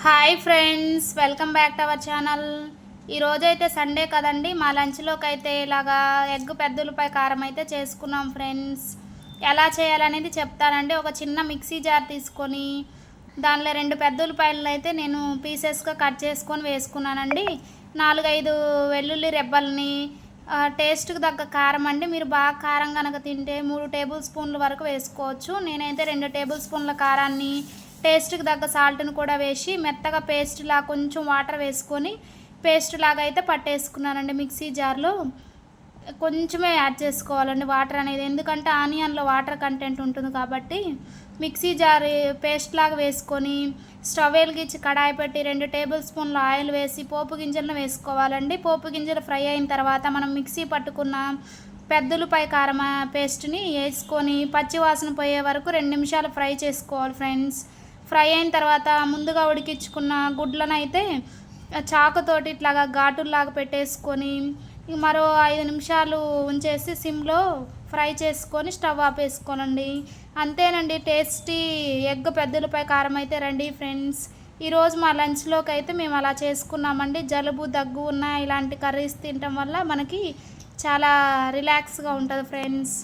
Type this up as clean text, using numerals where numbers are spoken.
Hi friends, welcome back to our channel. ఈరోజైతే Sunday కదండి. మా లంచ్లోకి అయితే ఇలాగా ఎగ్ పెద్దలపై కారం అయితే చేసుకున్నాం ఫ్రెండ్స్. ఎలా చేయాలనేది చెప్తానండి. ఒక చిన్న మిక్సీ జార్ తీసుకొని దానిలో 2 పెద్ద ఉల్లిపాయలను అయితే నేను పీసెస్గా కట్ చేసుకొని వేసుకున్నానండి. 4-5 వెల్లుల్లి రెబ్బల్ని, టేస్ట్కి తగ్గ కారం అండి. మీరు బాగా కారం కనుక తింటే 3 టేబుల్ స్పూన్ల వరకు వేసుకోవచ్చు. నేనైతే 2 టేబుల్ స్పూన్ల కారాన్ని, టేస్ట్కి తగ్గ సాల్ట్ని కూడా వేసి మెత్తగా పేస్ట్లా కొంచెం వాటర్ వేసుకొని పేస్ట్ లాగా అయితే పట్టేసుకున్నానండి. మిక్సీ జార్లో కొంచెమే యాడ్ చేసుకోవాలండి వాటర్ అనేది, ఎందుకంటే ఆనియన్లో వాటర్ కంటెంట్ ఉంటుంది కాబట్టి. మిక్సీ జార్ పేస్ట్ లాగా వేసుకొని స్టవ్ వెలిగించి కడాయి పెట్టి 2 టేబుల్ స్పూన్ల ఆయిల్ వేసి పోపు గింజలను వేసుకోవాలండి. పోపు గింజలు ఫ్రై అయిన తర్వాత మనం మిక్సీ పట్టుకున్న పెద్దలపై కారం పేస్ట్ని వేసుకొని పచ్చివాసన పోయే వరకు 2 నిమిషాలు ఫ్రై చేసుకోవాలి ఫ్రెండ్స్. ఫ్రై అయిన తర్వాత ముందుగా ఉడికించుకున్న గుడ్లను అయితే చాకుతోటి ఇట్లాగా ఘాటుల్లాగా పెట్టేసుకొని మరో 5 నిమిషాలు ఉంచేసి సిమ్లో ఫ్రై చేసుకొని స్టవ్ ఆపేసుకోనండి. అంతేనండి, టేస్టీ ఎగ్ పెద్దలపై కారం అయితే రండి ఫ్రెండ్స్. ఈరోజు మా లంచ్లోకి అయితే మేము అలా చేసుకున్నామండి. జలుబు దగ్గు ఉన్న ఇలాంటి కర్రీస్ తినటం వల్ల మనకి చాలా రిలాక్స్గా ఉంటుంది ఫ్రెండ్స్.